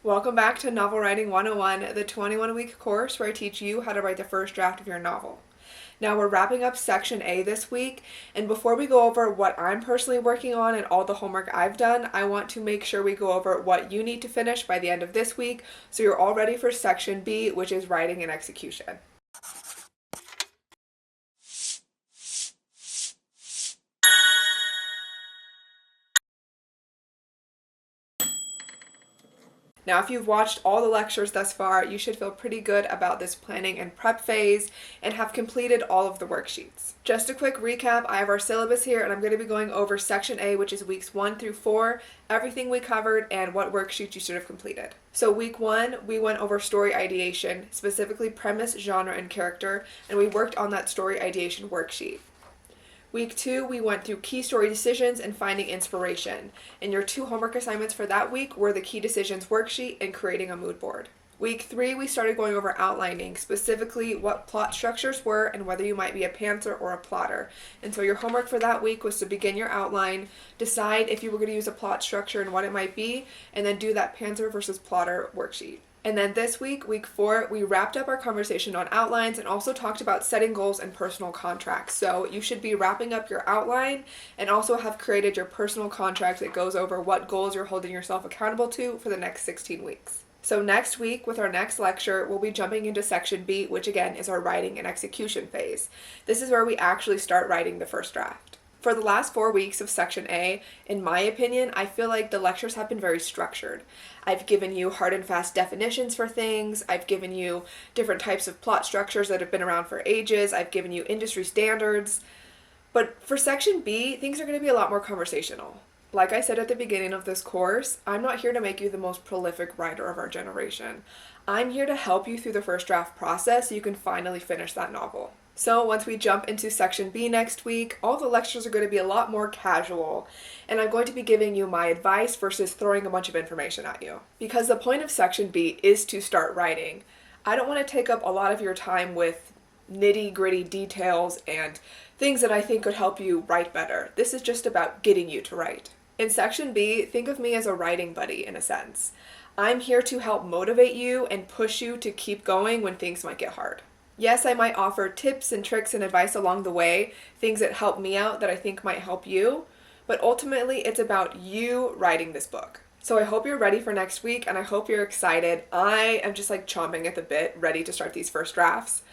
Welcome back to Novel Writing 101, the 21-week course where I teach you how to write the first draft of your novel. Now we're wrapping up section A this week, and before we go over what I'm personally working on and all the homework I've done, I want to make sure we go over what you need to finish by the end of this week so you're all ready for section B, which is writing and execution. Now, if you've watched all the lectures thus far, you should feel pretty good about this planning and prep phase and have completed all of the worksheets. Just a quick recap, I have our syllabus here and I'm going to be going over section A, which is weeks 1 through 4, everything we covered and what worksheets you should have completed. So week 1, we went over story ideation, specifically premise, genre, and character, and we worked on that story ideation worksheet. Week 2, we went through key story decisions and finding inspiration. And your 2 homework assignments for that week were the key decisions worksheet and creating a mood board. Week 3, we started going over outlining, specifically what plot structures were and whether you might be a pantser or a plotter. And so your homework for that week was to begin your outline, decide if you were going to use a plot structure and what it might be, and then do that pantser versus plotter worksheet. And then this week, week 4, we wrapped up our conversation on outlines and also talked about setting goals and personal contracts. So you should be wrapping up your outline and also have created your personal contract that goes over what goals you're holding yourself accountable to for the next 16 weeks. So next week, with our next lecture, we'll be jumping into section B, which again is our writing and execution phase. This is where we actually start writing the first draft. For the last 4 weeks of section A, in my opinion, I feel like the lectures have been very structured. I've given you hard and fast definitions for things, I've given you different types of plot structures that have been around for ages, I've given you industry standards. But for section B, things are going to be a lot more conversational. Like I said at the beginning of this course, I'm not here to make you the most prolific writer of our generation. I'm here to help you through the first draft process so you can finally finish that novel. So once we jump into section B next week, all the lectures are going to be a lot more casual, and I'm going to be giving you my advice versus throwing a bunch of information at you. Because the point of section B is to start writing. I don't want to take up a lot of your time with nitty-gritty details and things that I think could help you write better. This is just about getting you to write. In section B, think of me as a writing buddy in a sense. I'm here to help motivate you and push you to keep going when things might get hard. Yes, I might offer tips and tricks and advice along the way, things that help me out that I think might help you, but ultimately it's about you writing this book. So I hope you're ready for next week and I hope you're excited. I am just like chomping at the bit, ready to start these first drafts.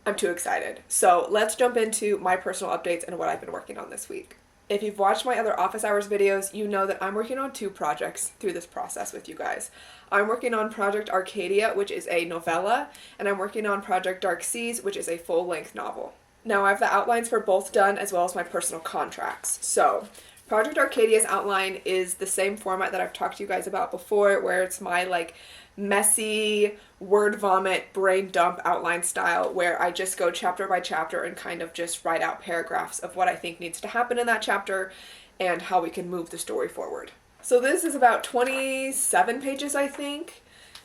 I'm too excited. So let's jump into my personal updates and what I've been working on this week. If you've watched my other office hours videos, you know that I'm working on 2 projects through this process with you guys. I'm working on Project Arcadia, which is a novella, and I'm working on Project Dark Seas, which is a full-length novel. Now I have the outlines for both done as well as my personal contracts. So Project Arcadia's outline is the same format that I've talked to you guys about before, where it's my like messy word vomit brain dump outline style where I just go chapter by chapter and kind of just write out paragraphs of what I think needs to happen in that chapter and how we can move the story forward. So this is about 27 pages, I think,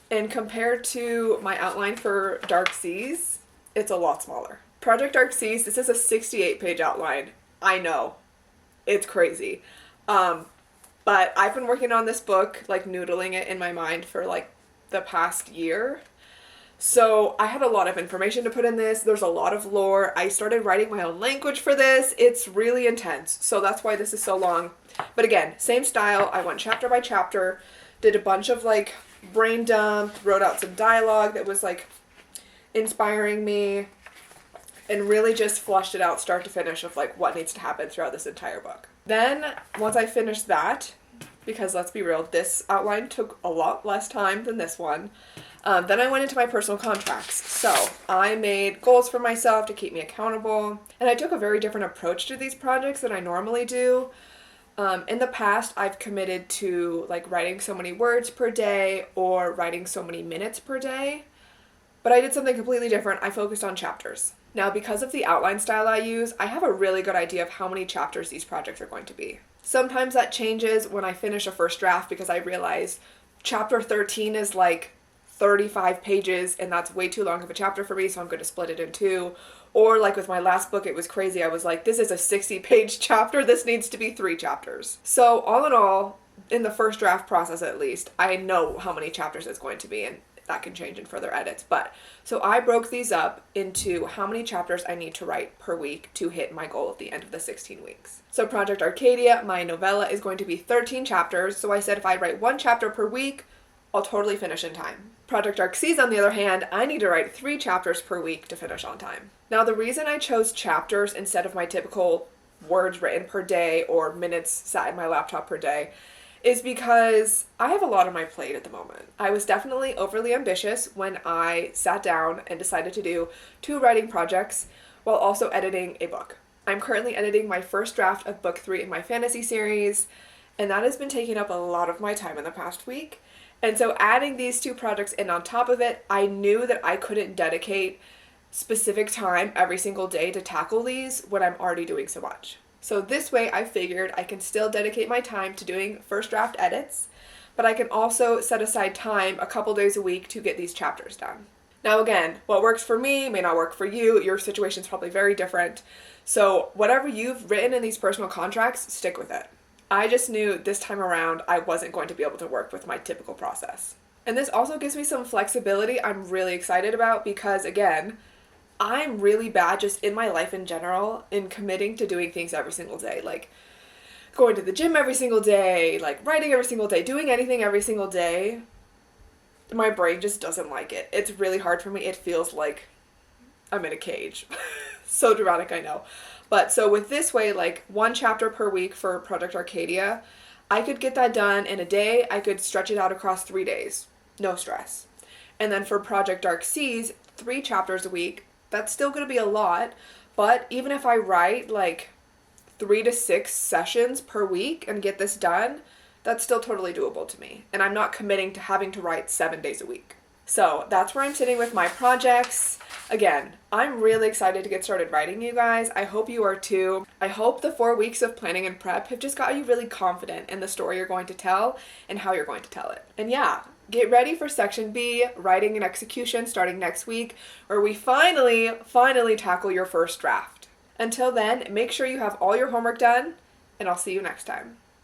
and compared to my outline for Dark Seas, it's a lot smaller. Project Dark Seas, this is a 68-page outline. I know, it's crazy. But I've been working on this book, like noodling it in my mind for like the past year. So I had a lot of information to put in this. There's a lot of lore. I started writing my own language for this. It's really intense. So that's why this is so long. But again, same style. I went chapter by chapter, did a bunch of like brain dump, wrote out some dialogue that was like inspiring me, and really just flushed it out start to finish of like what needs to happen throughout this entire book. Then once I finished that, because let's be real, this outline took a lot less time than this one. Then I went into my personal contracts. So I made goals for myself to keep me accountable, and I took a very different approach to these projects than I normally do. In the past, I've committed to like writing so many words per day or writing so many minutes per day, but I did something completely different. I focused on chapters. Now, because of the outline style I use, I have a really good idea of how many chapters these projects are going to be. Sometimes that changes when I finish a first draft because I realize chapter 13 is like 35 pages and that's way too long of a chapter for me, so I'm going to split it in 2. Or like with my last book, it was crazy. I was like, this is a 60-page chapter. This needs to be 3 chapters. So all in all, in the first draft process at least, I know how many chapters it's going to be, and that can change in further edits. But so I broke these up into how many chapters I need to write per week to hit my goal at the end of the 16 weeks. So Project Arcadia, my novella, is going to be 13 chapters. So I said if I write 1 chapter per week, I'll totally finish in time. Project Arcseas, on the other hand, I need to write 3 chapters per week to finish on time. Now, the reason I chose chapters instead of my typical words written per day or minutes sat in my laptop per day is because I have a lot on my plate at the moment. I was definitely overly ambitious when I sat down and decided to do 2 writing projects while also editing a book. I'm currently editing my first draft of book 3 in my fantasy series, and that has been taking up a lot of my time in the past week. And so adding these 2 projects in on top of it, I knew that I couldn't dedicate specific time every single day to tackle these when I'm already doing so much. So this way I figured I can still dedicate my time to doing first draft edits, but I can also set aside time a couple days a week to get these chapters done. Now again, what works for me may not work for you. Your situation's probably very different. So whatever you've written in these personal contracts, stick with it. I just knew this time around I wasn't going to be able to work with my typical process. And this also gives me some flexibility I'm really excited about because, again, I'm really bad just in my life in general in committing to doing things every single day. Like going to the gym every single day, like writing every single day, doing anything every single day. My brain just doesn't like it. It's really hard for me. It feels like I'm in a cage. So dramatic, I know. But so with this way, like 1 chapter per week for Project Arcadia, I could get that done in a day. I could stretch it out across 3 days. No stress. And then for Project Arcseas, 3 chapters a week. That's still going to be a lot, but even if I write like 3 to 6 sessions per week and get this done, that's still totally doable to me. And I'm not committing to having to write 7 days a week. So that's where I'm sitting with my projects. Again, I'm really excited to get started writing, you guys. I hope you are too. I hope the 4 weeks of planning and prep have just got you really confident in the story you're going to tell and how you're going to tell it. And yeah, get ready for Section B, Writing and Execution, starting next week, where we finally tackle your first draft. Until then, make sure you have all your homework done, and I'll see you next time.